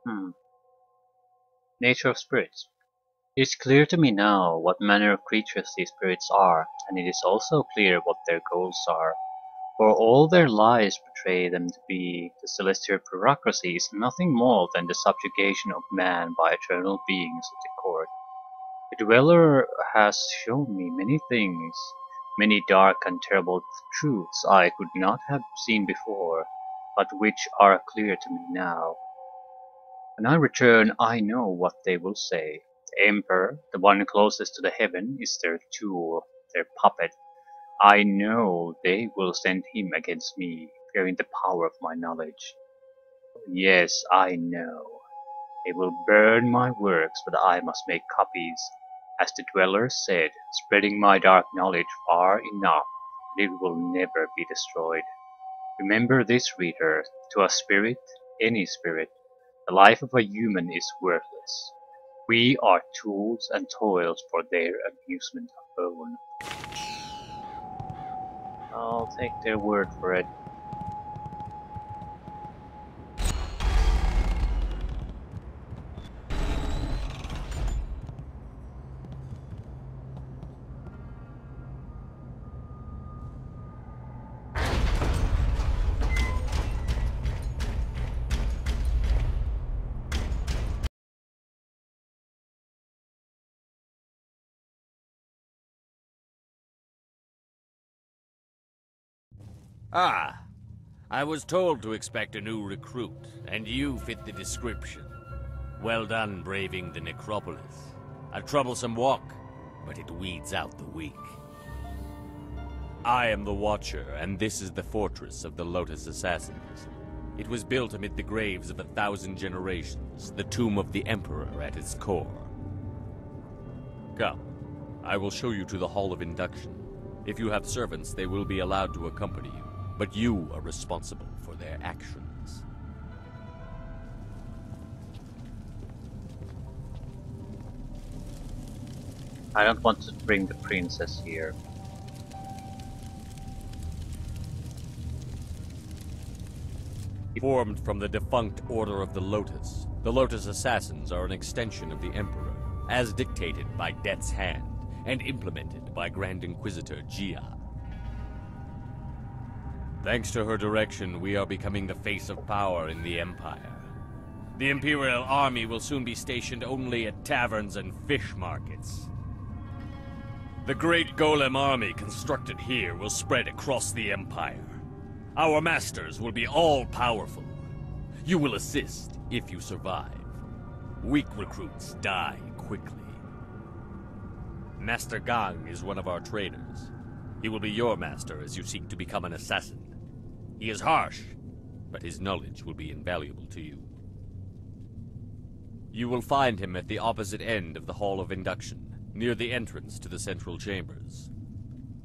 Hmm. Nature of spirits. It is clear to me now what manner of creatures these spirits are, and it is also clear what their goals are. For all their lies portray them to be, the celestial bureaucracy is nothing more than the subjugation of man by eternal beings of the court. The Dweller has shown me many things, many dark and terrible truths I could not have seen before, but which are clear to me now. When I return I know what they will say. The Emperor, the one closest to the heaven, is their tool, their puppet. I know they will send him against me, fearing the power of my knowledge. Yes, I know. They will burn my works, but I must make copies. As the Dweller said, spreading my dark knowledge far enough that it will never be destroyed. Remember this, reader, to a spirit, any spirit, the life of a human is worthless. We are tools and toils for their amusement alone. I'll take their word for it. Ah, I was told to expect a new recruit, and you fit the description. Well done braving the necropolis. A troublesome walk, but it weeds out the weak. I am the Watcher, and this is the fortress of the Lotus Assassins. It was built amid the graves of 1,000 generations, the tomb of the Emperor at its core. Come, I will show you to the Hall of Induction. If you have servants, they will be allowed to accompany you, but you are responsible for their actions. I don't want to bring the princess here. Formed from the defunct Order of the Lotus Assassins are an extension of the Emperor, as dictated by Death's Hand, and implemented by Grand Inquisitor Jia. Thanks to her direction, we are becoming the face of power in the Empire. The Imperial Army will soon be stationed only at taverns and fish markets. The great Golem army constructed here will spread across the Empire. Our masters will be all-powerful. You will assist if you survive. Weak recruits die quickly. Master Gang is one of our trainers. He will be your master as you seek to become an assassin. He is harsh, but his knowledge will be invaluable to you. You will find him at the opposite end of the Hall of Induction, near the entrance to the central chambers.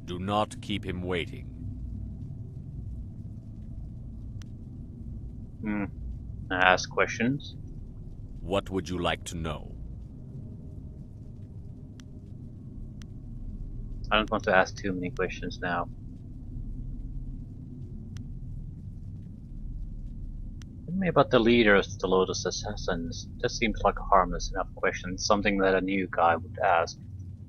Do not keep him waiting. Ask questions. What would you like to know? I don't want to ask too many questions now. Tell me about the leaders of the Lotus Assassins. That seems like a harmless enough question, something that a new guy would ask.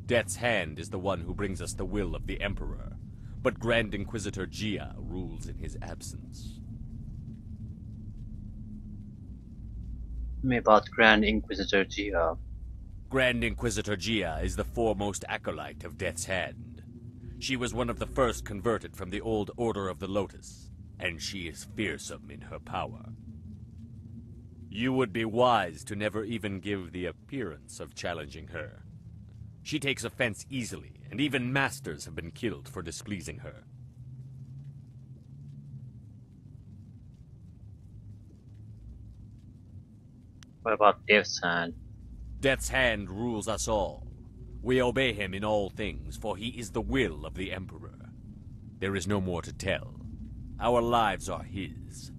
Death's Hand is the one who brings us the will of the Emperor, but Grand Inquisitor Jia rules in his absence. Tell me about Grand Inquisitor Jia. Grand Inquisitor Jia is the foremost acolyte of Death's Hand. She was one of the first converted from the old Order of the Lotus, and she is fearsome in her power. You would be wise to never even give the appearance of challenging her. She takes offense easily, and even masters have been killed for displeasing her. What about Death's Hand? Death's Hand rules us all. We obey him in all things, for he is the will of the Emperor. There is no more to tell. Our lives are his.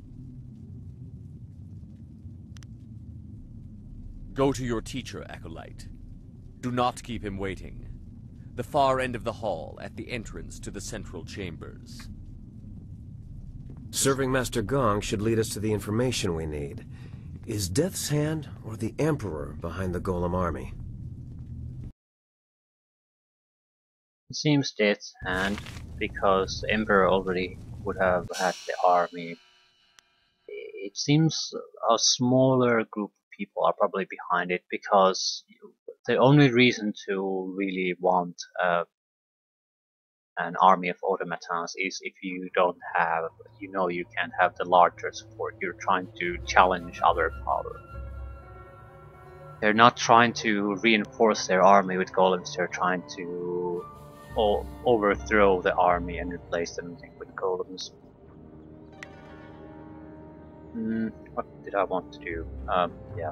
Go to your teacher, Acolyte. Do not keep him waiting. The far end of the hall, at the entrance to the central chambers. Serving Master Gong should lead us to the information we need. Is Death's Hand or the Emperor behind the Golem army? It seems Death's Hand, because the Emperor already would have had the army. It seems a smaller group of people are probably behind it, because the only reason to really want an army of automatons is if you don't have, you can't have the larger support. You're trying to challenge other power. They're not trying to reinforce their army with golems, they're trying to overthrow the army and replace them with golems. What did I want to do? Yeah.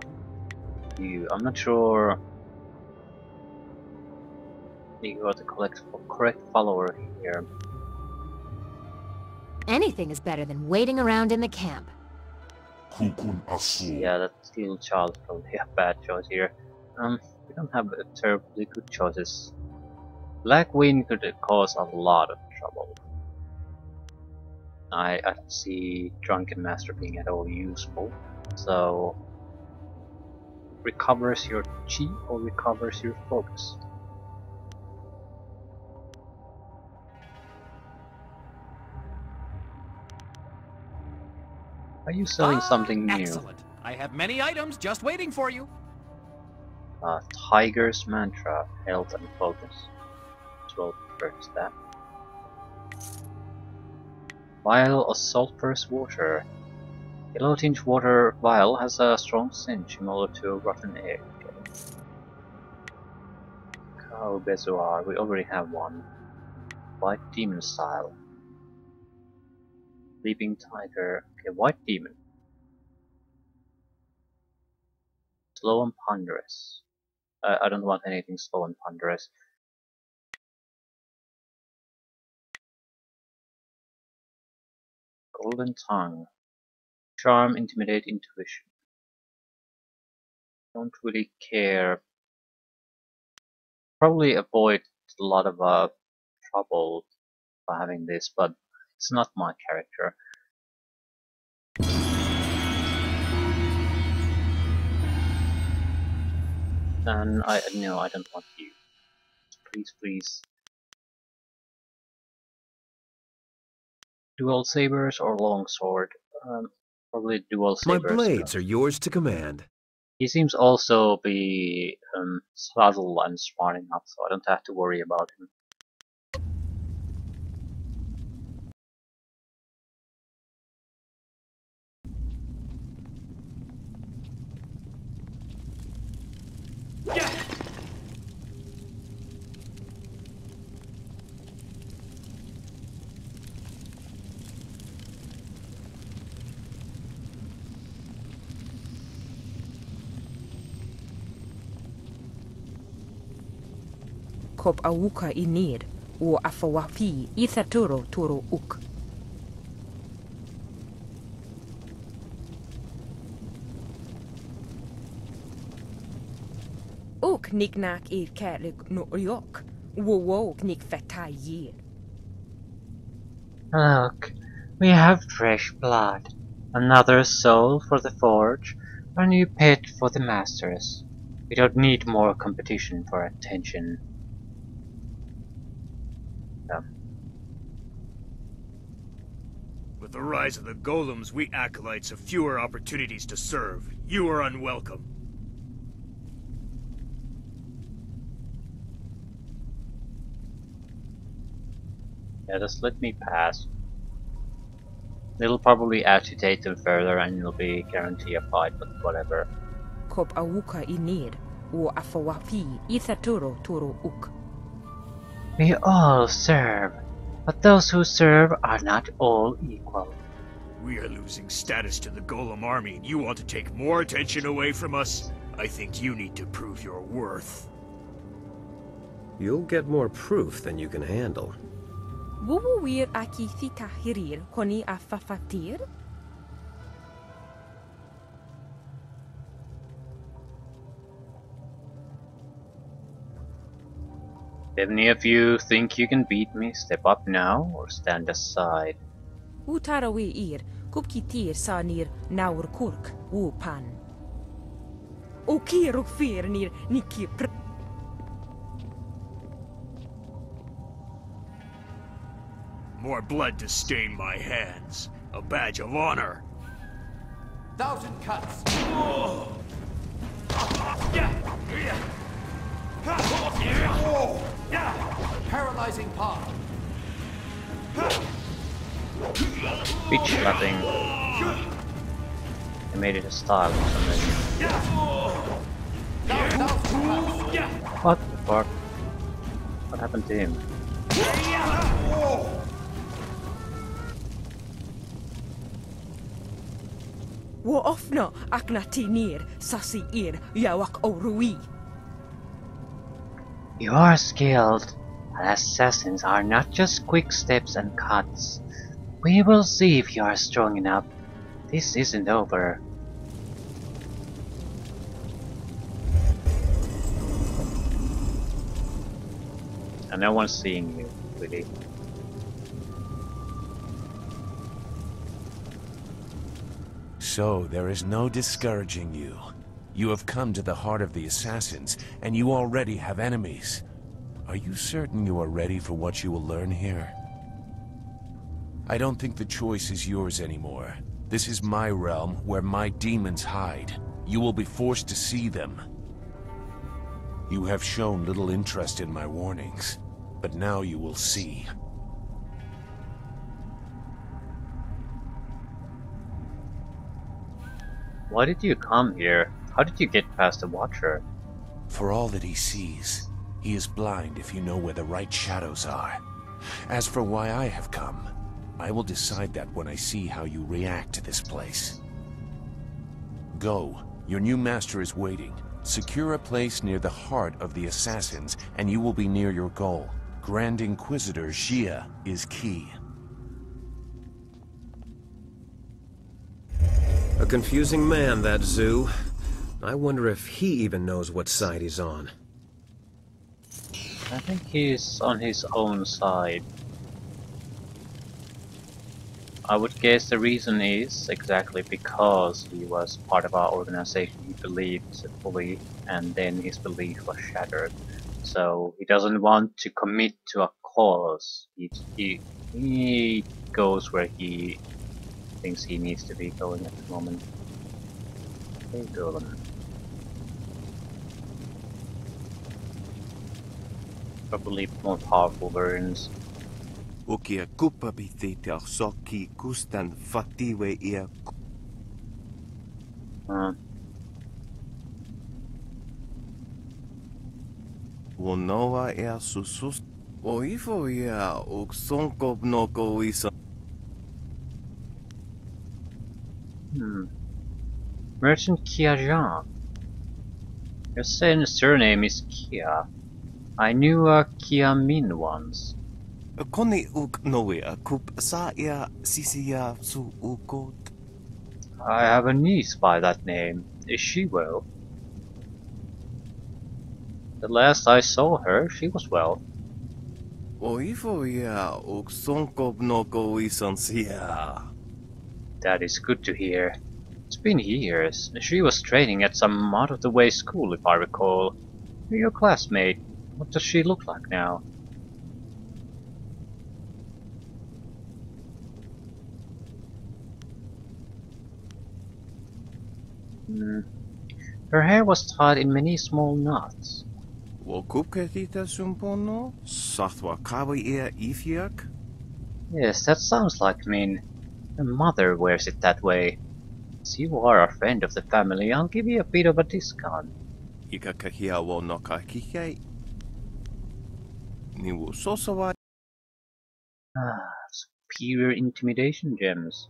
I'm not sure. You got the correct follower here. Anything is better than waiting around in the camp. Yeah, that little child probably a bad choice here. We don't have terribly good choices. Black Wind could cause a lot of trouble. I don't see Drunken Master being at all useful. So, recovers your chi or recovers your focus. Are you selling something new? Excellent. I have many items just waiting for you. Tiger's Mantra, Health and Focus. As well purchase that. Vial of Sulphurous Water. Yellow tinge water vial has a strong stench similar to rotten egg. Cow Bezoar, we already have one. White Demon Style. Sleeping Tiger. Okay, White Demon. Slow and Ponderous. I don't want anything slow and ponderous. Golden Tongue. Charm, Intimidate, Intuition. Don't really care. Probably avoid a lot of trouble by having this, but it's not my character. Then no, I don't want you. Please, please. Dual sabers or longsword? Probably dual sabers. My blades are yours to command. He seems also be subtle and smart enough, so I don't have to worry about him. Kop awuka inir, o afawafi ithaturo turo uk. Uk niknak ir kärlek no yok, wo knik fetayir. Look, we have fresh blood. Another soul for the forge, a new pet for the masters. We don't need more competition for attention. With the rise of the golems, we acolytes have fewer opportunities to serve. You are unwelcome. Yeah, just let me pass. It'll probably agitate them further and it'll be guarantee a fight, but whatever. Kop awuka inir, o afawafi ithaturo turo uk. We all serve, but those who serve are not all equal. We are losing status to the golem army, and you want to take more attention away from us? I think you need to prove your worth. You'll get more proof than you can handle. Wuwir aki thita hirir koni afafatir? If any of you think you can beat me, step up now or stand aside. Utarawi ir, kupkitir sanir naur kurk, wupan. O kirok firnir niki pr... More blood to stain my hands. A badge of honor. 1,000 cuts. Paralyzing paw. Beach slapping. They made it a style for some reason. 1,000 cuts. What the fuck? What happened to him? Wo ofno aknatinir sasi ir yawak o rui. You are skilled, and assassins are not just quick steps and cuts. We will see if you are strong enough. This isn't over. And no one's seeing you, really. So there is no discouraging you. You have come to the heart of the assassins, and you already have enemies. Are you certain you are ready for what you will learn here? I don't think the choice is yours anymore. This is my realm, where my demons hide. You will be forced to see them. You have shown little interest in my warnings, but now you will see. Why did you come here? How did you get past the Watcher? For all that he sees, he is blind if you know where the right shadows are. As for why I have come, I will decide that when I see how you react to this place. Go. Your new master is waiting. Secure a place near the heart of the assassins, and you will be near your goal. Grand Inquisitor Xia is key. A confusing man, that Zoo. I wonder if he even knows what side he's on. I think he's on his own side. I would guess the reason is exactly because he was part of our organization he believed fully, and then his belief was shattered. So he doesn't want to commit to a cause. He goes where he thinks he needs to be going at the moment. Hey, Golem. Probably more powerful versions. Ukia kuppa bitite soki kustan fatiwe ia. Wonoa ea susus. Oifo ia uksonko noko isa. Merchant Kia Jean. Your surname is Kia. I knew a Kia Min once. Koni uk noea kup sa ia sisia su ukot. I have a niece by that name. Is she well? The last I saw her, she was well. Oifo ia uksonko noko isansia. That is good to hear. It's been years. She was training at some out-of-the-way school, if I recall. Your classmate. What does she look like now? Her hair was tied in many small knots. Wokupketita sumpono? Sathwa kawi ia ifiak? Yes, that sounds like Min. Her mother wears it that way. As you are a friend of the family, I'll give you a bit of a discount. Ika kahia wo no ka kike. Ni wo sosawa. Superior intimidation gems.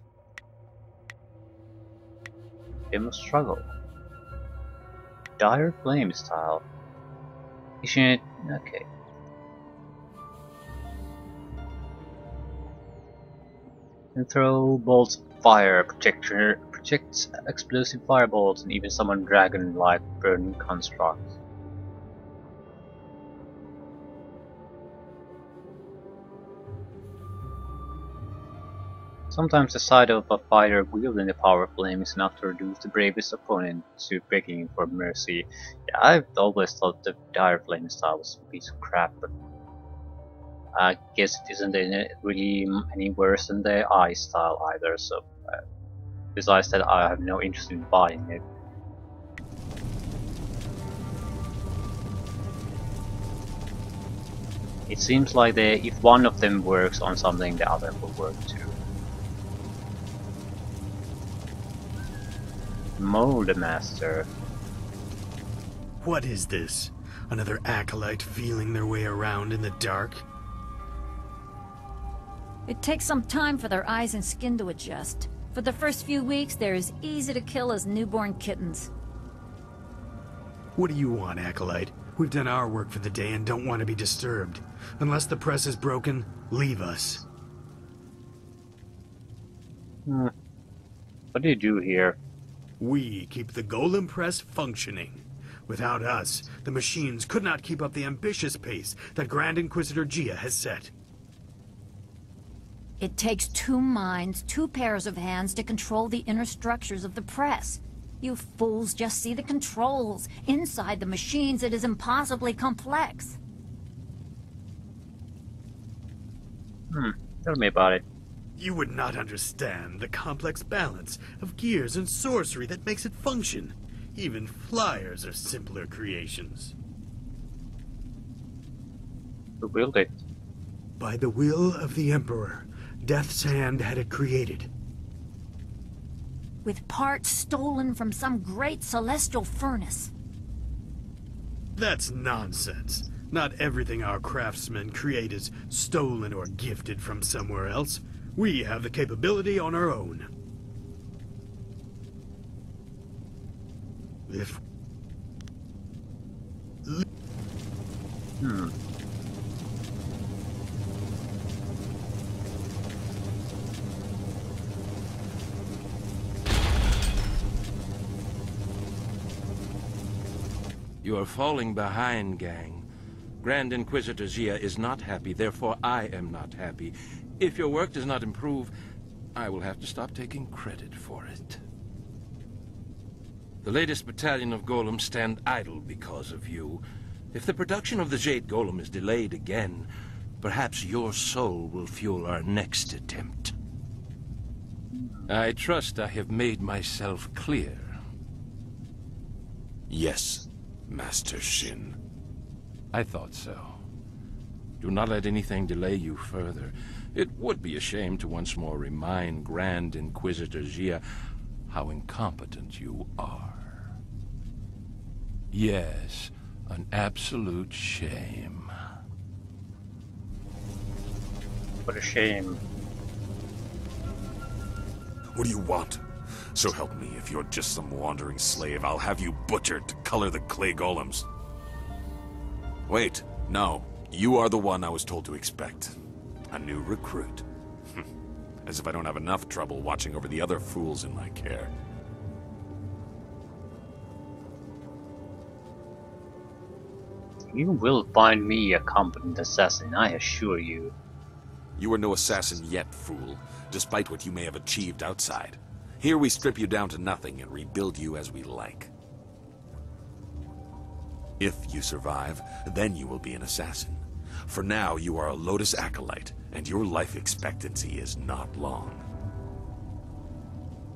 Gem of struggle. Dire flame style. Isn't it? Okay. And throw bolts of fire, projects explosive fireballs, and even summon dragon-like burning constructs. Sometimes the sight of a fighter wielding the power flame is enough to reduce the bravest opponent to begging for mercy. Yeah, I've always thought the dire flame style was a piece of crap, but I guess it isn't really any worse than the ice style either, so besides that I have no interest in buying it. It seems like if one of them works on something, the other will work too. Mold Master. What is this? Another acolyte feeling their way around in the dark? It takes some time for their eyes and skin to adjust. For the first few weeks, they're as easy to kill as newborn kittens. What do you want, acolyte? We've done our work for the day and don't want to be disturbed. Unless the press is broken, leave us. What do you do here? We keep the golem press functioning. Without us, the machines could not keep up the ambitious pace that Grand Inquisitor Gia has set. It takes 2 minds, 2 pairs of hands to control the inner structures of the press. You fools just see the controls. Inside the machines, it is impossibly complex. Tell me about it. You would not understand the complex balance of gears and sorcery that makes it function. Even flyers are simpler creations. Who built it? By the will of the Emperor, Death's Hand had it created. With parts stolen from some great celestial furnace. That's nonsense. Not everything our craftsmen create is stolen or gifted from somewhere else. We have the capability on our own. If... You are falling behind, gang. Grand Inquisitor Gia is not happy, therefore I am not happy. If your work does not improve, I will have to stop taking credit for it. The latest battalion of golems stand idle because of you. If the production of the Jade golem is delayed again, perhaps your soul will fuel our next attempt. I trust I have made myself clear. Yes, Master Shin. I thought so. Do not let anything delay you further. It would be a shame to once more remind Grand Inquisitor Gia how incompetent you are. Yes, an absolute shame. What a shame. What do you want? So help me, if you're just some wandering slave, I'll have you butchered to color the clay golems. Wait, no. You are the one I was told to expect. A new recruit. As if I don't have enough trouble watching over the other fools in my care. You will find me a competent assassin, I assure you. You are no assassin yet, fool, despite what you may have achieved outside. Here we strip you down to nothing and rebuild you as we like. If you survive, then you will be an assassin. For now, you are a Lotus acolyte, and your life expectancy is not long.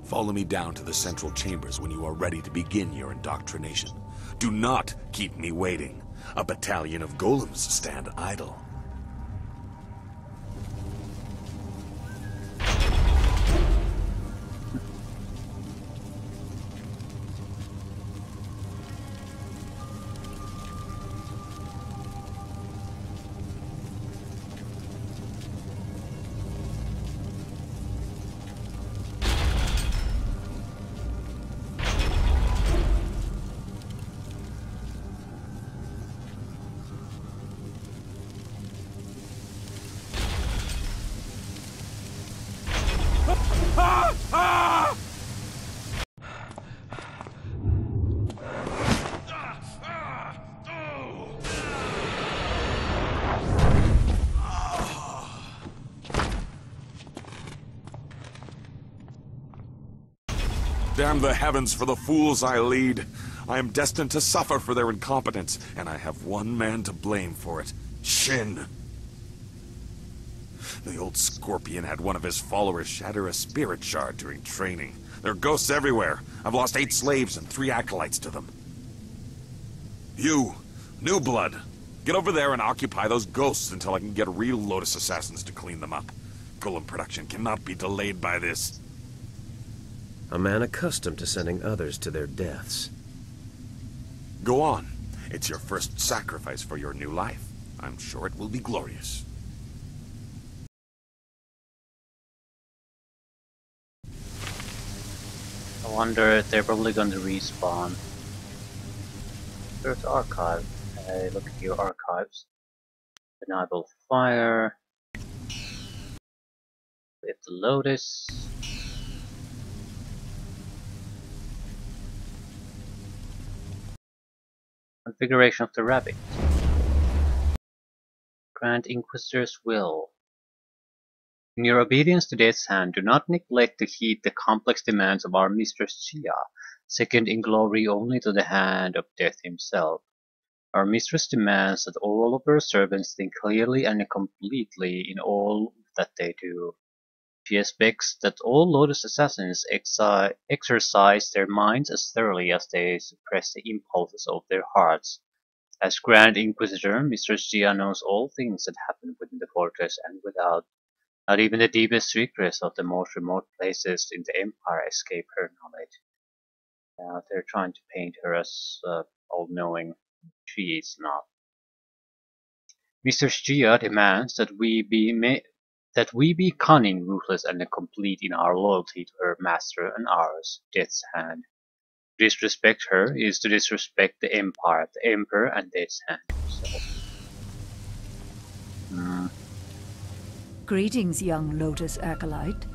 Follow me down to the central chambers when you are ready to begin your indoctrination. Do not keep me waiting. A battalion of golems stand idle. Damn the heavens for the fools I lead. I am destined to suffer for their incompetence, and I have one man to blame for it. Shin. The old scorpion had one of his followers shatter a spirit shard during training. There are ghosts everywhere. I've lost 8 slaves and 3 acolytes to them. You, New Blood, get over there and occupy those ghosts until I can get real Lotus assassins to clean them up. Golem production cannot be delayed by this. A man accustomed to sending others to their deaths. Go on. It's your first sacrifice for your new life. I'm sure it will be glorious. I wonder if they're probably going to respawn. There's archive. Look at your archives. Enable fire. With the Lotus. Configuration of the rabbit. Grand Inquisitor's will. In your obedience to Death's Hand, do not neglect to heed the complex demands of our Mistress Gia, second in glory only to the hand of Death himself. Our Mistress demands that all of her servants think clearly and completely in all that they do. She expects that all Lotus assassins exercise their minds as thoroughly as they suppress the impulses of their hearts. As Grand Inquisitor, Mistress Gia knows all things that happen within the fortress and without. Not even the deepest secrets of the most remote places in the Empire escape her knowledge. They're trying to paint her as all-knowing. She is not. Mistress Gia demands that we be cunning, ruthless, and complete in our loyalty to her master and ours, Death's Hand. To disrespect her is to disrespect the Empire, the Emperor, and Death's Hand himself. Greetings, young Lotus acolyte.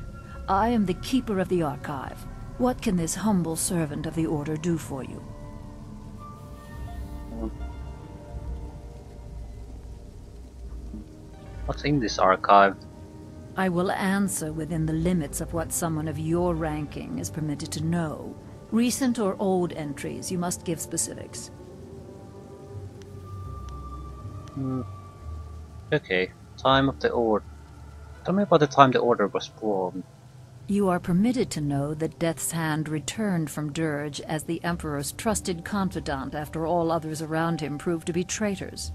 I am the keeper of the archive. What can this humble servant of the Order do for you? What's in this archive? I will answer within the limits of what someone of your ranking is permitted to know. Recent or old entries, you must give specifics. Okay, time of the Order. Tell me about the time the Order was formed. You are permitted to know that Death's Hand returned from Dirge as the Emperor's trusted confidant after all others around him proved to be traitors.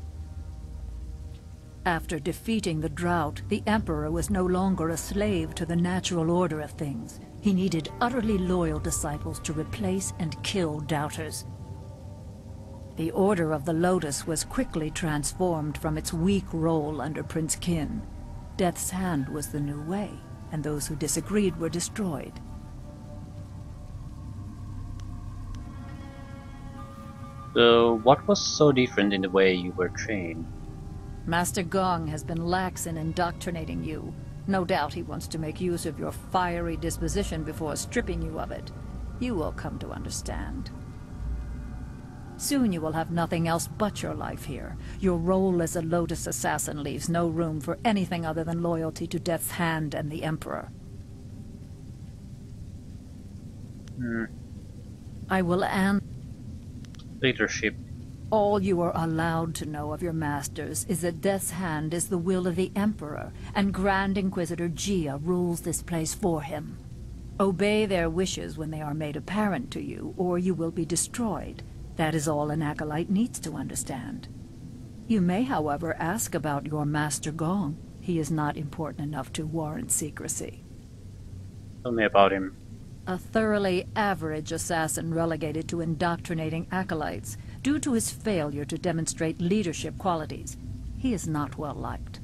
After defeating the Drought, the Emperor was no longer a slave to the natural order of things. He needed utterly loyal disciples to replace and kill doubters. The Order of the Lotus was quickly transformed from its weak role under Prince Qin. Death's Hand was the new way, and those who disagreed were destroyed. So, what was so different in the way you were trained? Master Gong has been lax in indoctrinating you. No doubt he wants to make use of your fiery disposition before stripping you of it. You will come to understand. Soon you will have nothing else but your life here. Your role as a Lotus assassin leaves no room for anything other than loyalty to Death's Hand and the Emperor. I will end. Leadership. All you are allowed to know of your masters is that Death's Hand is the will of the Emperor, and Grand Inquisitor Gia rules this place for him. Obey their wishes when they are made apparent to you, or you will be destroyed. That is all an acolyte needs to understand. You may, however, ask about your Master Gong. He is not important enough to warrant secrecy. Tell me about him. A thoroughly average assassin relegated to indoctrinating acolytes. Due to his failure to demonstrate leadership qualities, he is not well liked.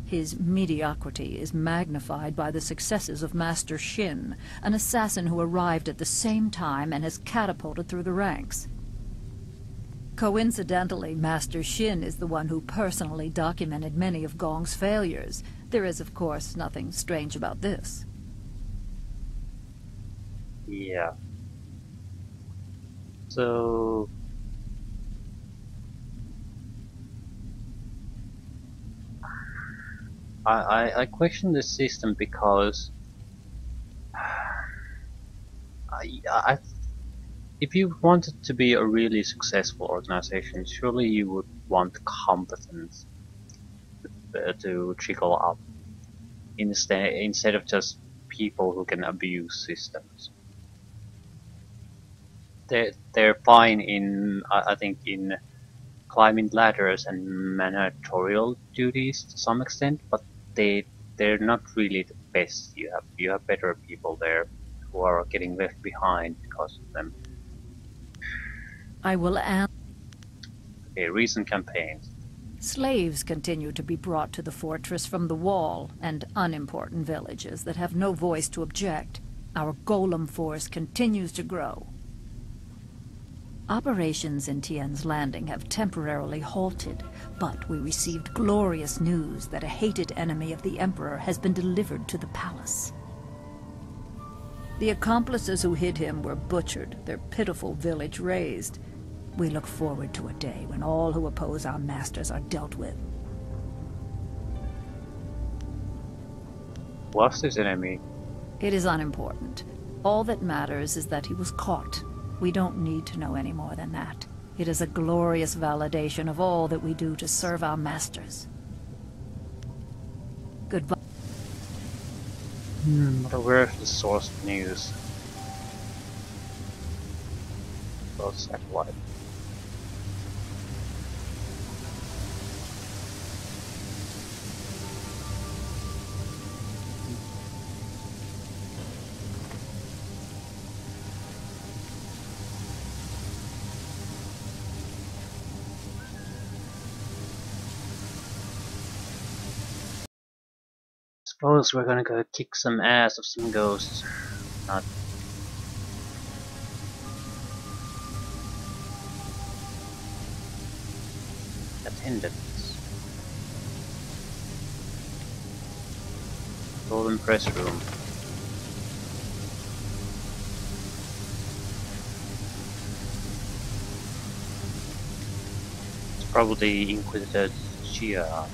His mediocrity is magnified by the successes of Master Shin, an assassin who arrived at the same time and has catapulted through the ranks. Coincidentally, Master Shin is the one who personally documented many of Gong's failures. There is, of course, nothing strange about this. Yeah. So... I question this system because I, if you wanted to be a really successful organization, surely you would want competence to trickle up instead of just people who can abuse systems. They're fine in I think in climbing ladders and managerial duties to some extent, but they're not really the best. You have better people there who are getting left behind because of them. I will answer. Okay, recent campaigns. Slaves continue to be brought to the fortress from the wall and unimportant villages that have no voice to object. Our golem force continues to grow. Operations in Tien's Landing have temporarily halted, but we received glorious news that a hated enemy of the Emperor has been delivered to the palace. The accomplices who hid him were butchered, their pitiful village razed. We look forward to a day when all who oppose our masters are dealt with. Was this enemy? It is unimportant. All that matters is that he was caught. We don't need to know any more than that. It is a glorious validation of all that we do to serve our masters. Goodbye. Where is the source of news? Well, satellite. Suppose we're gonna go kick some ass of some ghosts. Not. Attendants. Golden press room. It's probably Inquisitor Gia.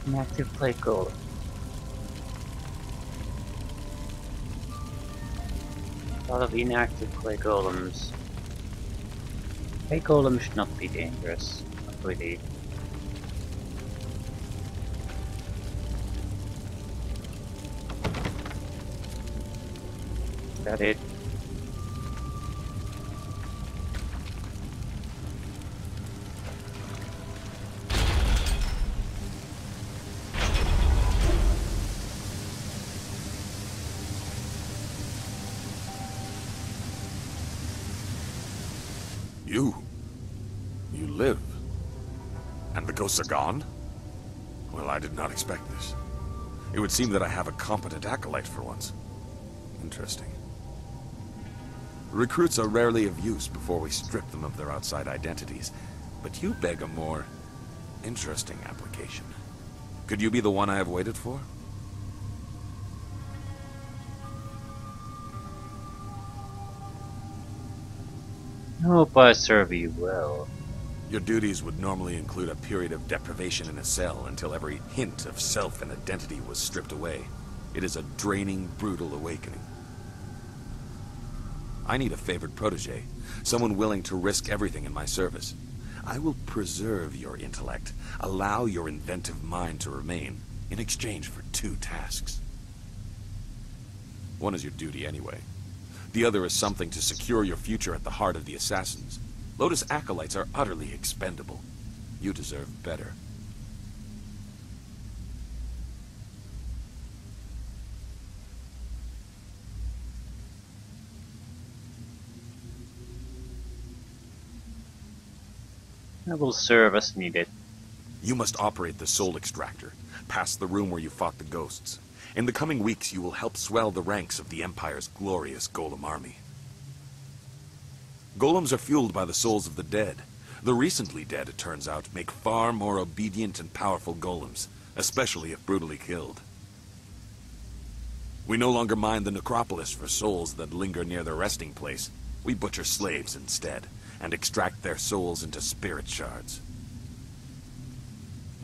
Inactive clay golem. A lot of inactive clay golems. Clay golem should not be dangerous. Not really. Is that it? You live? And the ghosts are gone? Well, I did not expect this. It would seem that I have a competent acolyte for once. Interesting. Recruits are rarely of use before we strip them of their outside identities, but you beg a more interesting application. Could you be the one I have waited for? Hope I serve you well. Your duties would normally include a period of deprivation in a cell until every hint of self and identity was stripped away. It is a draining, brutal awakening. I need a favored protege, someone willing to risk everything in my service. I will preserve your intellect, allow your inventive mind to remain, in exchange for 2 tasks. One is your duty anyway. The other is something to secure your future at the heart of the Assassins. Lotus acolytes are utterly expendable. You deserve better. I will serve as needed. You must operate the soul extractor, past the room where you fought the ghosts. In the coming weeks, you will help swell the ranks of the Empire's glorious Golem army. Golems are fueled by the souls of the dead. The recently dead, it turns out, make far more obedient and powerful golems, especially if brutally killed. We no longer mine the necropolis for souls that linger near their resting place. We butcher slaves instead, and extract their souls into spirit shards.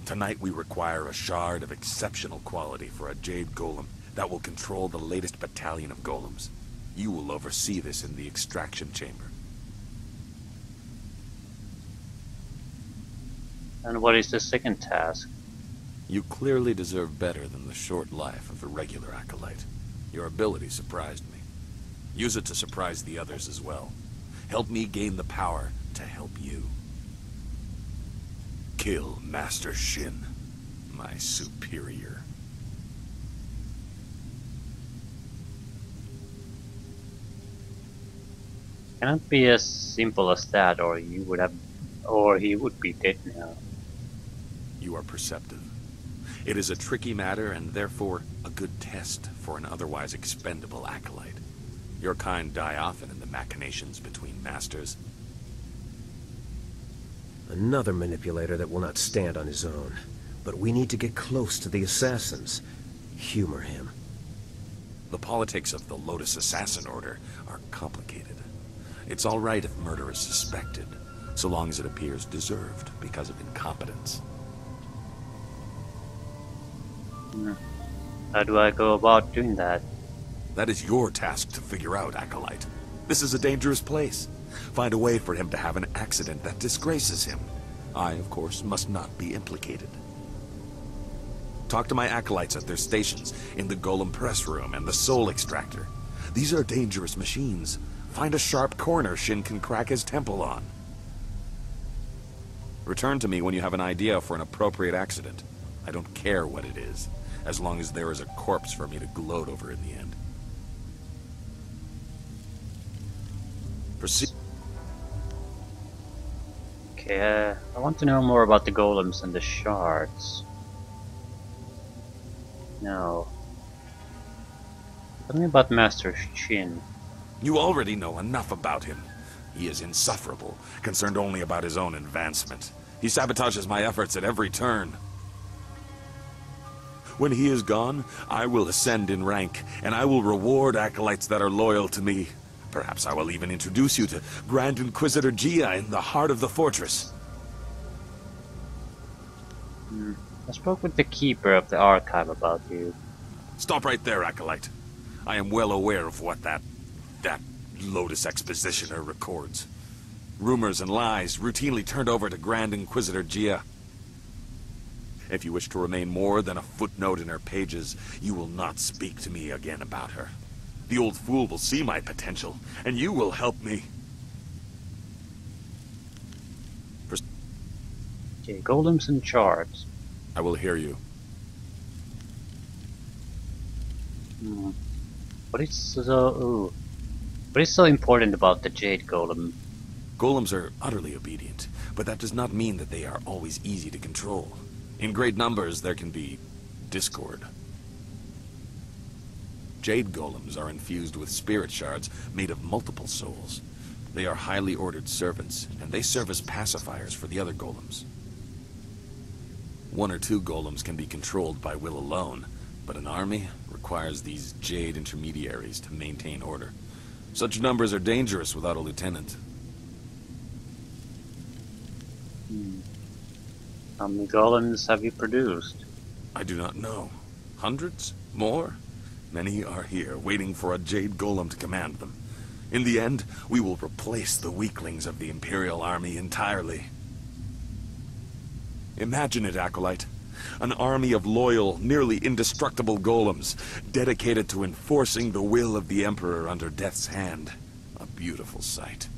Tonight we require a shard of exceptional quality for a Jade golem that will control the latest battalion of golems. You will oversee this in the extraction chamber. And what is the second task? You clearly deserve better than the short life of a regular acolyte. Your ability surprised me. Use it to surprise the others as well. Help me gain the power to help you. Kill Master Shin, my superior. Cannot be as simple as that, or he would be dead now. You are perceptive. It is a tricky matter and therefore a good test for an otherwise expendable acolyte. Your kind die often in the machinations between masters. Another manipulator that will not stand on his own. But we need to get close to the Assassins. Humor him. The politics of the Lotus Assassin Order are complicated. It's all right if murder is suspected, so long as it appears deserved because of incompetence. How do I go about doing that? That is your task to figure out, Acolyte. This is a dangerous place. Find a way for him to have an accident that disgraces him. I, of course, must not be implicated. Talk to my acolytes at their stations, in the Golem Press Room and the Soul Extractor. These are dangerous machines. Find a sharp corner Shin can crack his temple on. Return to me when you have an idea for an appropriate accident. I don't care what it is, as long as there is a corpse for me to gloat over in the end. Proceed. Okay, I want to know more about the golems and the shards. No. Tell me about Master Shin. You already know enough about him. He is insufferable, concerned only about his own advancement. He sabotages my efforts at every turn. When he is gone, I will ascend in rank, and I will reward acolytes that are loyal to me. Perhaps I will even introduce you to Grand Inquisitor Gia in the heart of the fortress. I spoke with the keeper of the archive about you. Stop right there, Acolyte. I am well aware of what that Lotus expositioner records. Rumors and lies routinely turned over to Grand Inquisitor Gia. If you wish to remain more than a footnote in her pages, you will not speak to me again about her. The old fool will see my potential, and you will help me. Okay, golems and shards. I will hear you. What is so important about the Jade golem? Golems are utterly obedient, but that does not mean that they are always easy to control. In great numbers, there can be discord. Jade golems are infused with spirit shards made of multiple souls. They are highly ordered servants, and they serve as pacifiers for the other golems. 1 or 2 golems can be controlled by will alone, but an army requires these Jade intermediaries to maintain order. Such numbers are dangerous without a lieutenant. How many golems have you produced? I do not know. Hundreds? More? Many are here, waiting for a Jade golem to command them. In the end, we will replace the weaklings of the Imperial army entirely. Imagine it, Acolyte. An army of loyal, nearly indestructible golems, dedicated to enforcing the will of the Emperor under Death's hand. A beautiful sight.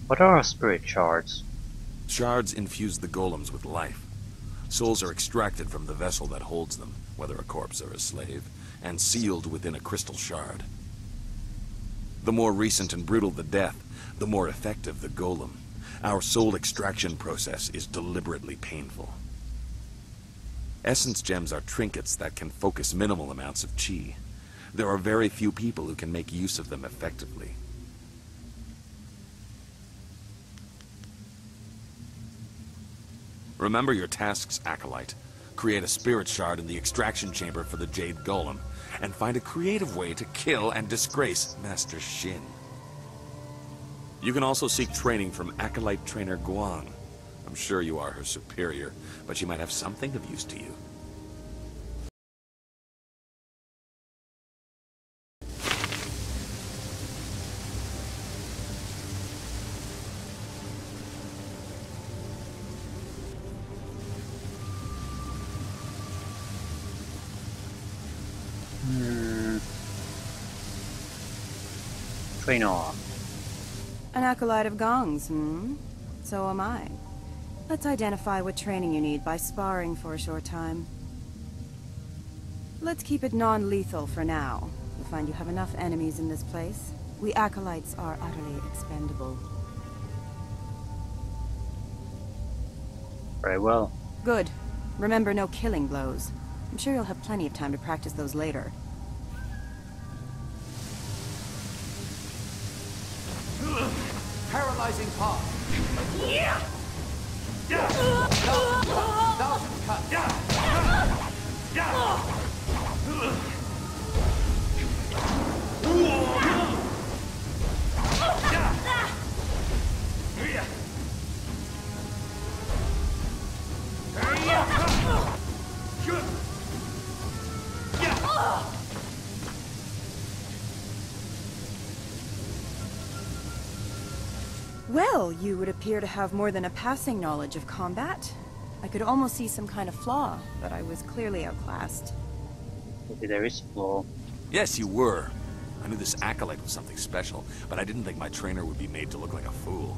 What are spirit shards? Shards infuse the golems with life. Souls are extracted from the vessel that holds them, whether a corpse or a slave, and sealed within a crystal shard. The more recent and brutal the death, the more effective the golem. Our soul extraction process is deliberately painful. Essence gems are trinkets that can focus minimal amounts of chi. There are very few people who can make use of them effectively. Remember your tasks, Acolyte. Create a spirit shard in the extraction chamber for the Jade Golem, and find a creative way to kill and disgrace Master Shin. You can also seek training from Acolyte Trainer Guang. I'm sure you are her superior, but she might have something of use to you. Train on. An acolyte of Gong's, hmm? So am I. Let's identify what training you need by sparring for a short time. Let's keep it non-lethal for now. You find you have enough enemies in this place. We acolytes are utterly expendable. Very well. Good. Remember, no killing blows. I'm sure you'll have plenty of time to practice those later. Paralyzing path. Yeah. Thousand cuts. Well, you would appear to have more than a passing knowledge of combat. I could almost see some kind of flaw, but I was clearly outclassed. Maybe there is a flaw. Yes, you were. I knew this Acolyte was something special, but I didn't think my trainer would be made to look like a fool.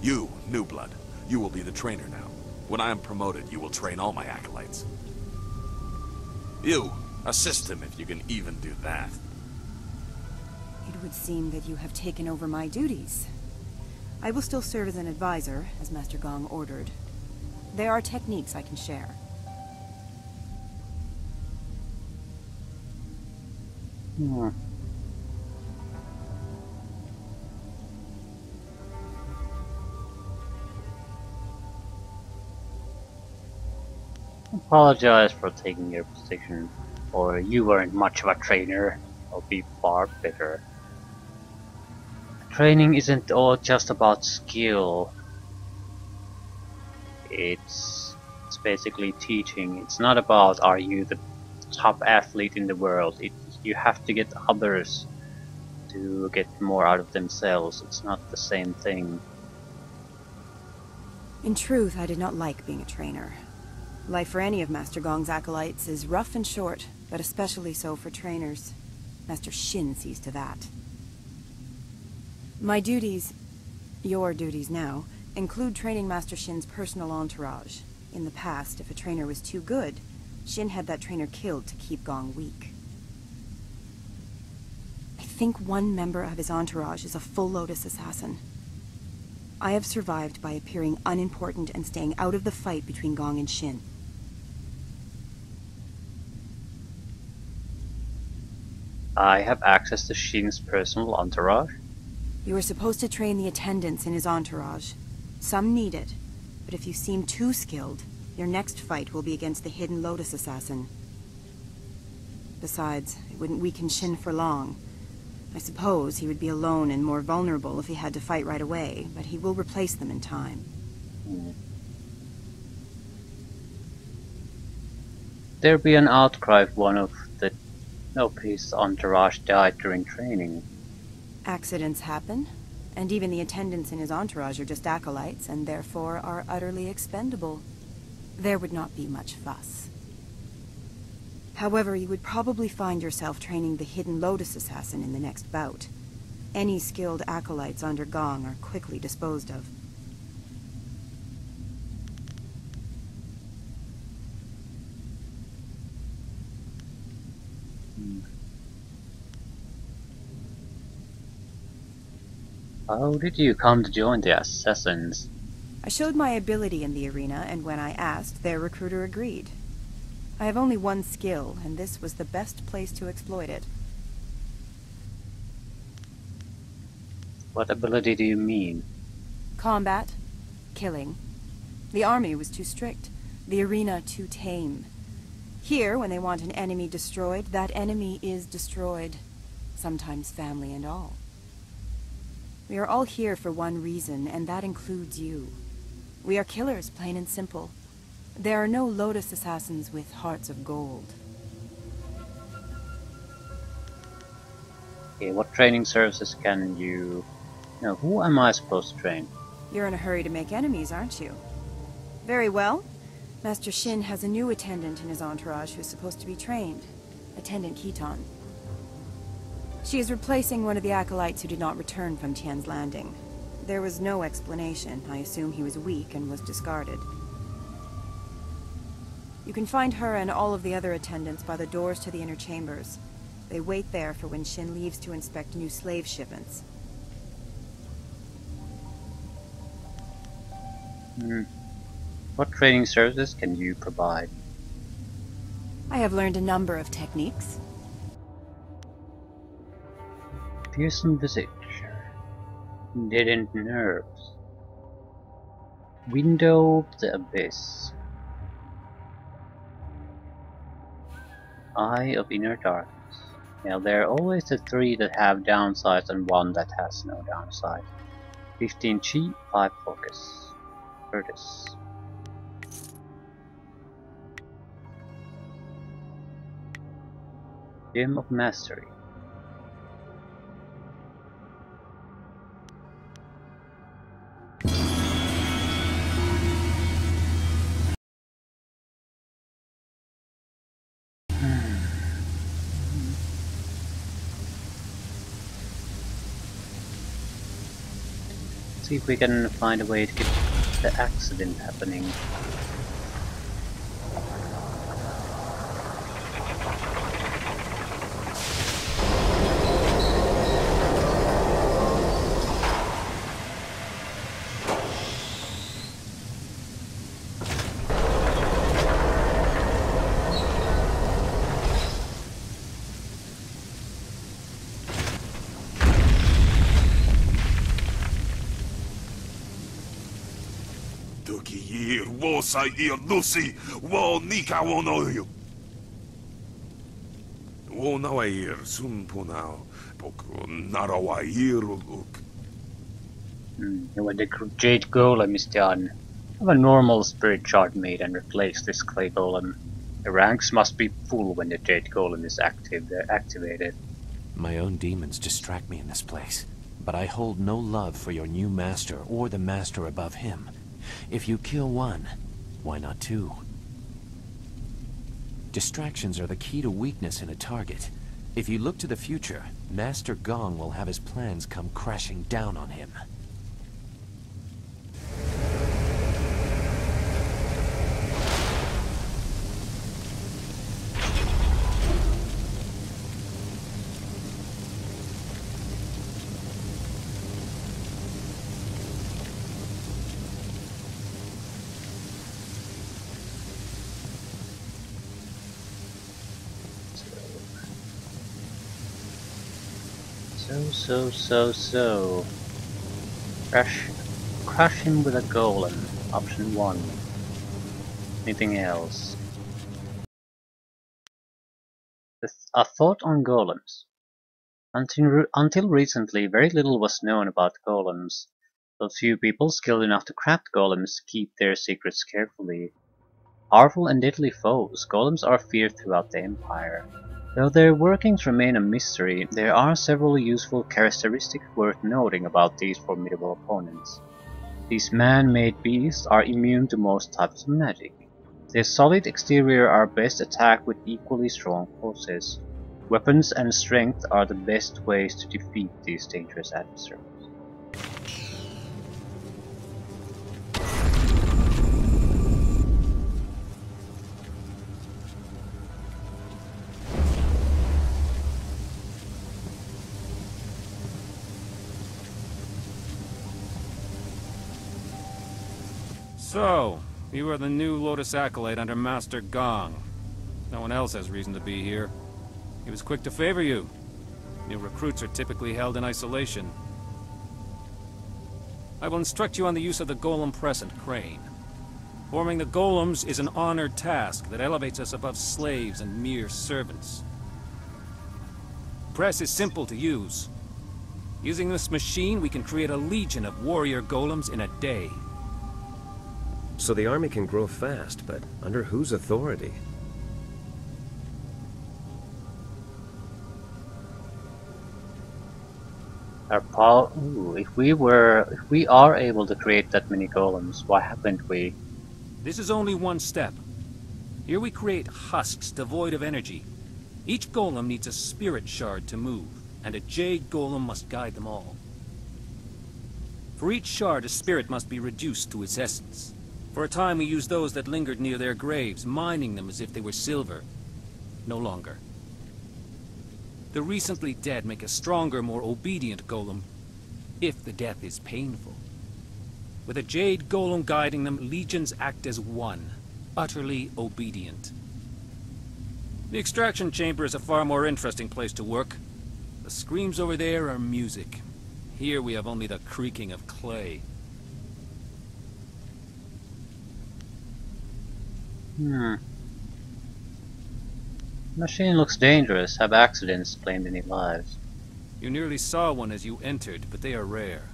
You, New Blood, you will be the trainer now. When I am promoted, you will train all my Acolytes. You, assist him if you can even do that. It would seem that you have taken over my duties. I will still serve as an advisor, as Master Gong ordered. There are techniques I can share. Apologize for taking your position, or you weren't much of a trainer. I'll be far better. Training isn't all just about skill. It's basically teaching. It's not about are you the top athlete in the world. You have to get others to get more out of themselves. It's not the same thing. In truth, I did not like being a trainer. Life for any of Master Gong's acolytes is rough and short, but especially so for trainers. Master Shin sees to that. My duties, your duties now, include training Master Shin's personal entourage. In the past, if a trainer was too good, Shin had that trainer killed to keep Gong weak. I think one member of his entourage is a full Lotus assassin. I have survived by appearing unimportant and staying out of the fight between Gong and Shin. I have access to Shin's personal entourage. You are supposed to train the attendants in his entourage. Some need it, but if you seem too skilled, your next fight will be against the hidden Lotus assassin. Besides, it wouldn't weaken Shin for long. I suppose he would be alone and more vulnerable if he had to fight right away, but he will replace them in time. There be an outcry if one of the his entourage died during training. Accidents happen. And even the attendants in his entourage are just acolytes, and therefore are utterly expendable. There would not be much fuss. However, you would probably find yourself training the hidden Lotus assassin in the next bout. Any skilled acolytes under Gong are quickly disposed of. How did you come to join the assassins? I showed my ability in the arena, and when I asked, their recruiter agreed. I have only one skill, and this was the best place to exploit it. What ability do you mean? Combat. Killing. The army was too strict. The arena too tame. Here, when they want an enemy destroyed, that enemy is destroyed. Sometimes family and all. We are all here for one reason, and that includes you. We are killers, plain and simple. There are no Lotus assassins with hearts of gold. Okay, what training services can you... No, who am I supposed to train? You're in a hurry to make enemies, aren't you? Very well. Master Shin has a new attendant in his entourage who's supposed to be trained. Attendant Kiton. She is replacing one of the acolytes who did not return from Tian's Landing. There was no explanation. I assume he was weak and was discarded. You can find her and all of the other attendants by the doors to the inner chambers. They wait there for when Shin leaves to inspect new slave shipments. What training services can you provide? I have learned a number of techniques. Fearsome visage. Deadened nerves. Window of the abyss. Eye of inner darkness. Now there are always the 3 that have downsides and 1 that has no downside. 15 chi, 5 focus. Curtis. Gem of Mastery. See if we can find a way to keep the accident happening. Lucy, wo nika wonoyu. Wo nawair sumpunao, poku narawairu. When the Jade Golem is done, have a normal spirit shard made and replace this clay golem. The ranks must be full when the Jade Golem is activated. My own demons distract me in this place, but I hold no love for your new master or the master above him. If you kill one, why not 2? Distractions are the key to weakness in a target. If you look to the future, Master Gong will have his plans come crashing down on him. So. Crush him with a golem. Option 1. Anything else? A thought on golems. Until recently, very little was known about golems. Those few people skilled enough to craft golems keep their secrets carefully. Powerful and deadly foes, golems are feared throughout the Empire. Though their workings remain a mystery, there are several useful characteristics worth noting about these formidable opponents. These man-made beasts are immune to most types of magic. Their solid exterior are best attacked with equally strong forces. Weapons and strength are the best ways to defeat these dangerous adversaries. So, you are the new Lotus Acolyte under Master Gong. No one else has reason to be here. He was quick to favor you. New recruits are typically held in isolation. I will instruct you on the use of the golem press and crane. Forming the golems is an honored task that elevates us above slaves and mere servants. Press is simple to use. Using this machine, we can create a legion of warrior golems in a day. So the army can grow fast, but under whose authority? If we are able to create that many golems, why haven't we? This is only one step. Here we create husks devoid of energy. Each golem needs a spirit shard to move, and a Jade golem must guide them all. For each shard, a spirit must be reduced to its essence. For a time we used those that lingered near their graves, mining them as if they were silver. No longer. The recently dead make a stronger, more obedient golem, if the death is painful. With a Jade golem guiding them, legions act as one, utterly obedient. The extraction chamber is a far more interesting place to work. The screams over there are music. Here we have only the creaking of clay. Machine looks dangerous. Have accidents claimed any lives? You nearly saw one as you entered, but they are rare.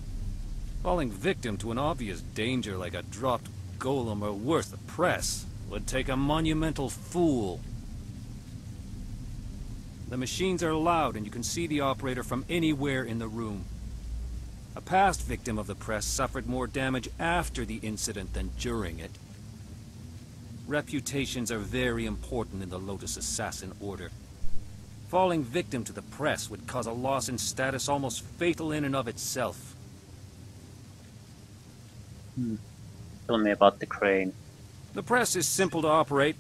Falling victim to an obvious danger like a dropped golem or worse, the press, would take a monumental fool. The machines are loud and you can see the operator from anywhere in the room. A past victim of the press suffered more damage after the incident than during it. Reputations are very important in the Lotus Assassin Order. Falling victim to the press would cause a loss in status almost fatal in and of itself. Tell me about the crane. The press is simple to operate.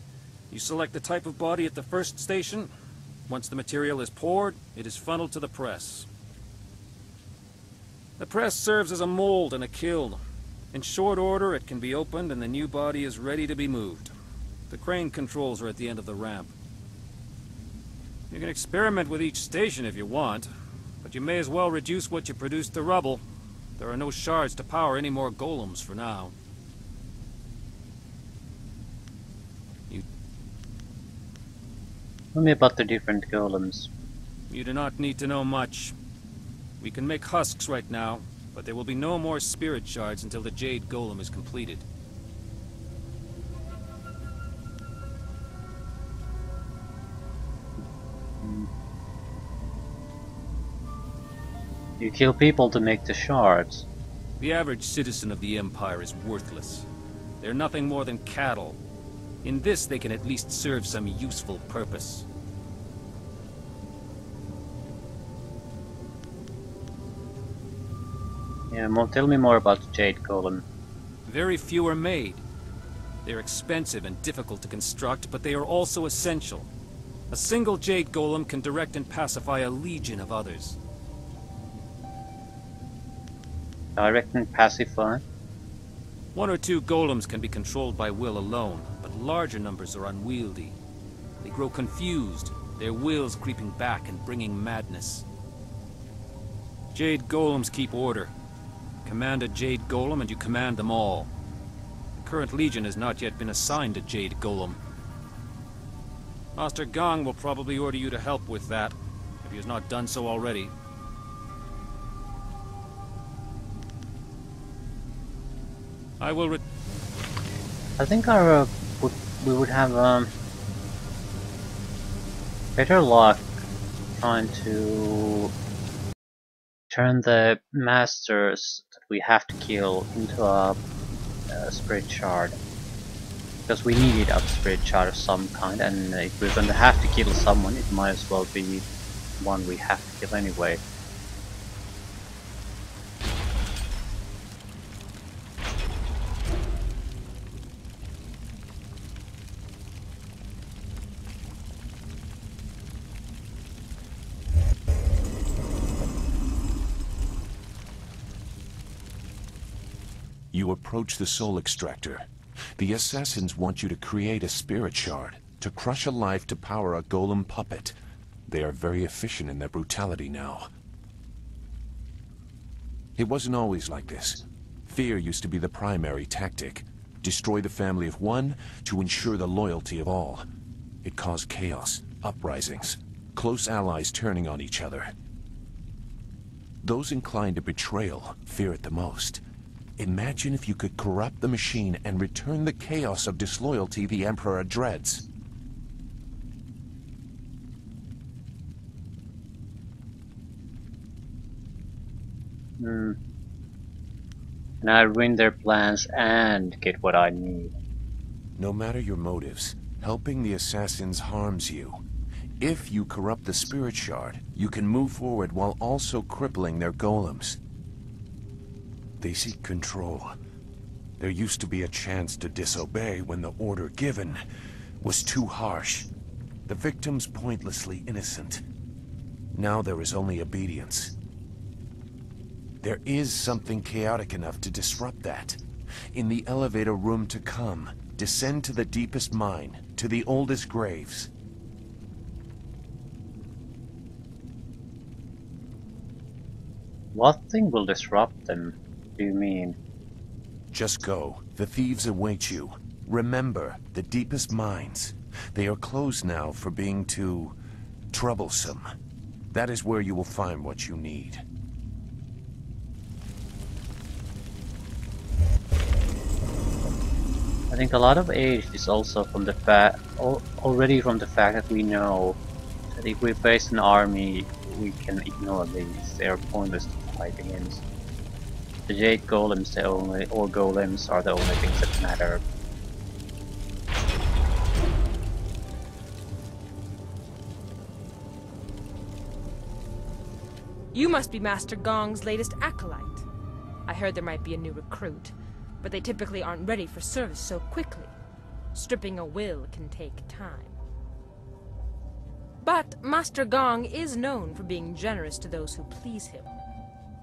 You select the type of body at the first station. Once the material is poured, it is funneled to the press. The press serves as a mold and a kiln. In short order, it can be opened and the new body is ready to be moved. The crane controls are at the end of the ramp. You can experiment with each station if you want, but you may as well reduce what you produce to rubble. There are no shards to power any more golems for now. Tell me about the different golems. You do not need to know much. We can make husks right now, but there will be no more spirit shards until the Jade golem is completed. You kill people to make the shards. The average citizen of the Empire is worthless. They're nothing more than cattle. In this, they can at least serve some useful purpose. Tell me more about the Jade golem. Very few are made. They're expensive and difficult to construct, but they are also essential. A single Jade golem can direct and pacify a legion of others. Direct and pacify? One or two golems can be controlled by will alone, but larger numbers are unwieldy. They grow confused, their wills creeping back and bringing madness. Jade golems keep order. Command a Jade golem and you command them all. The current legion has not yet been assigned a Jade golem. Master Gong will probably order you to help with that, if he has not done so already. I will I think we would have Better luck trying to turn the masters that we have to kill into a spirit shard. Because we need a spirit shard of some kind, and if we're gonna have to kill someone, it might as well be one we have to kill anyway. You approach the soul extractor. The assassins want you to create a spirit shard, to crush a life to power a golem puppet. They are very efficient in their brutality now. It wasn't always like this. Fear used to be the primary tactic. Destroy the family of one to ensure the loyalty of all. It caused chaos, uprisings, close allies turning on each other. Those inclined to betrayal fear it the most. Imagine if you could corrupt the machine and return the chaos of disloyalty the Emperor dreads. And I'd ruin their plans and get what I need. No matter your motives, helping the assassins harms you. If you corrupt the spirit shard, you can move forward while also crippling their golems. They seek control. There used to be a chance to disobey when the order given was too harsh. The victims pointlessly innocent. Now there is only obedience. There is something chaotic enough to disrupt that. In the elevator room to come, descend to the deepest mine, to the oldest graves. What thing will disrupt them, do you mean? Just go. The thieves await you. Remember, the deepest mines. They are closed now for being too troublesome. That is where you will find what you need. I think a lot of age is also from the fact, already from the fact that we know that if we face an army, we can ignore these. They are pointless to fight against. The Jade golems, golems are the only things that matter. You must be Master Gong's latest acolyte. I heard there might be a new recruit, but they typically aren't ready for service so quickly. Stripping a will can take time. But Master Gong is known for being generous to those who please him.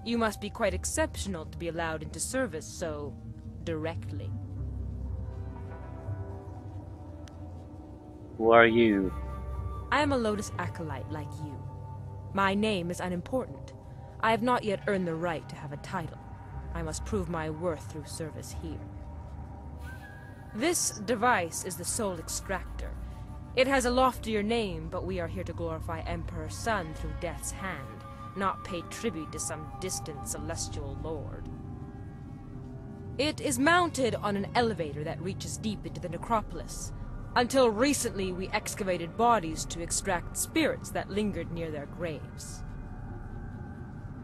You must be quite exceptional to be allowed into service so directly. Who are you? I am a Lotus acolyte like you. My name is unimportant. I have not yet earned the right to have a title. I must prove my worth through service here. This device is the Soul Extractor. It has a loftier name, but we are here to glorify Emperor Sun through Death's hand, not pay tribute to some distant celestial lord. It is mounted on an elevator that reaches deep into the necropolis. Until recently, we excavated bodies to extract spirits that lingered near their graves.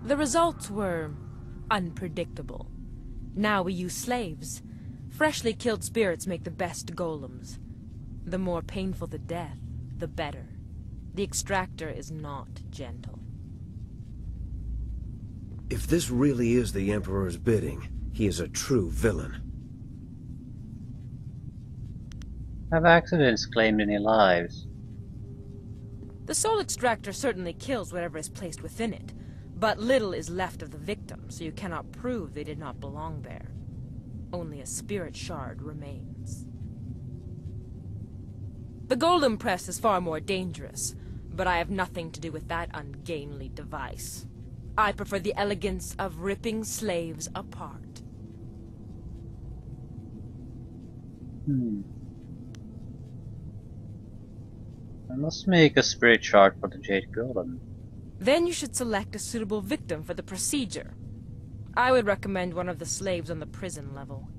The results were unpredictable. Now we use slaves. Freshly killed spirits make the best golems. The more painful the death, the better. The extractor is not gentle. If this really is the Emperor's bidding, he is a true villain. Have accidents claimed any lives? The Soul Extractor certainly kills whatever is placed within it, but little is left of the victim, so you cannot prove they did not belong there. Only a spirit shard remains. The golem press is far more dangerous, but I have nothing to do with that ungainly device. I prefer the elegance of ripping slaves apart. I must make a spirit shard for the Jade Golem. Then you should select a suitable victim for the procedure. I would recommend one of the slaves on the prison level.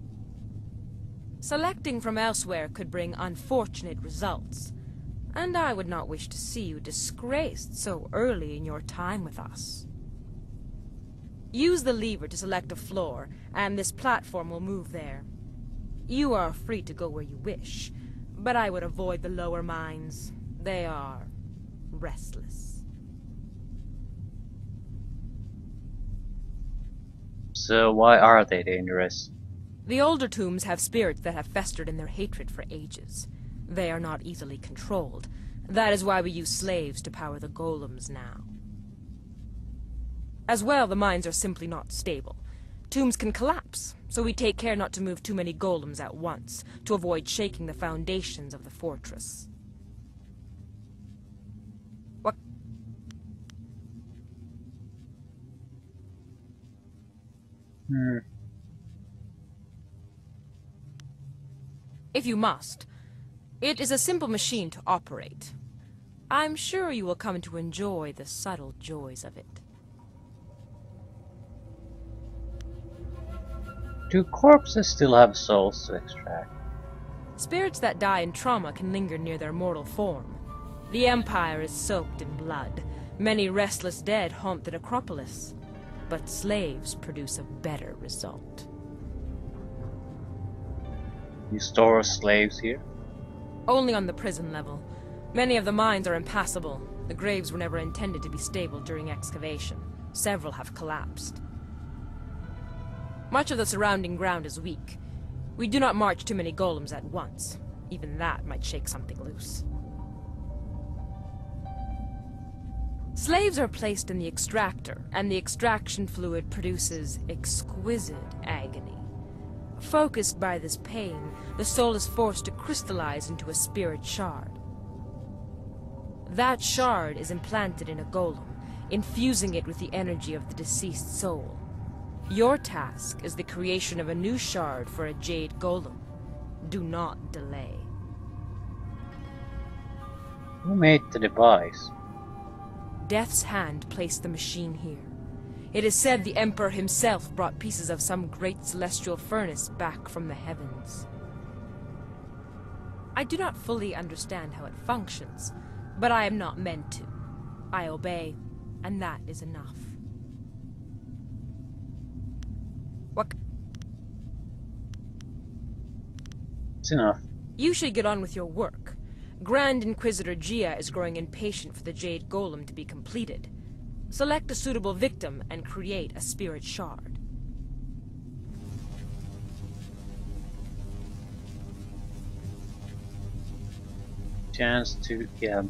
Selecting from elsewhere could bring unfortunate results. and I would not wish to see you disgraced so early in your time with us. Use the lever to select a floor, and this platform will move there. You are free to go where you wish, but I would avoid the lower mines. They are restless. So why are they dangerous? The older tombs have spirits that have festered in their hatred for ages. They are not easily controlled. That is why we use slaves to power the golems now. As well, the mines are simply not stable. Tombs can collapse, so we take care not to move too many golems at once, to avoid shaking the foundations of the fortress. What? If you must. It is a simple machine to operate. I'm sure you will come to enjoy the subtle joys of it. Do corpses still have souls to extract? Spirits that die in trauma can linger near their mortal form. The Empire is soaked in blood. Many restless dead haunt the necropolis. But slaves produce a better result. You store slaves here? Only on the prison level. Many of the mines are impassable. The graves were never intended to be stable during excavation. Several have collapsed. Much of the surrounding ground is weak. We do not march too many golems at once. Even that might shake something loose. Slaves are placed in the extractor, and the extraction fluid produces exquisite agony. Focused by this pain, the soul is forced to crystallize into a spirit shard. That shard is implanted in a golem, infusing it with the energy of the deceased soul. Your task is the creation of a new shard for a Jade golem. Do not delay. Who made the device? Death's hand placed the machine here. It is said the Emperor himself brought pieces of some great celestial furnace back from the heavens. I do not fully understand how it functions, but I am not meant to. I obey, and that is enough. What? It's enough. You should get on with your work. Grand Inquisitor Gia is growing impatient for the Jade Golem to be completed. Select a suitable victim and create a spirit shard. Chance to, yeah.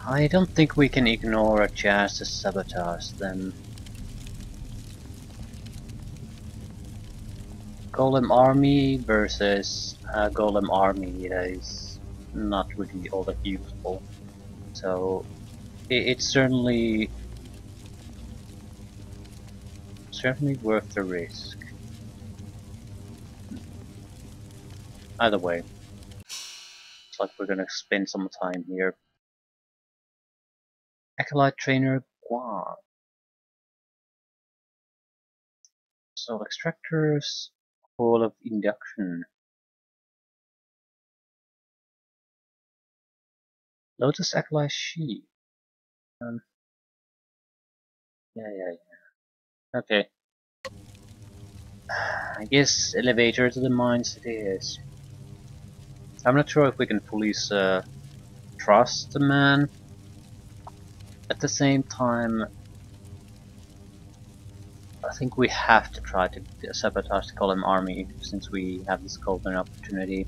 I don't think we can ignore a chance to sabotage them. Golem army versus a golem army that is not really all that useful. So it's certainly worth the risk. Either way, it's like we're gonna spend some time here. Acolyte trainer Guan. So extractors, hall of induction. Lotus acolyte she. Yeah. Okay. I guess elevator to the mines it is. I'm not sure if we can fully trust the man. At the same time, I think we have to try to sabotage the golem army since we have this golden opportunity.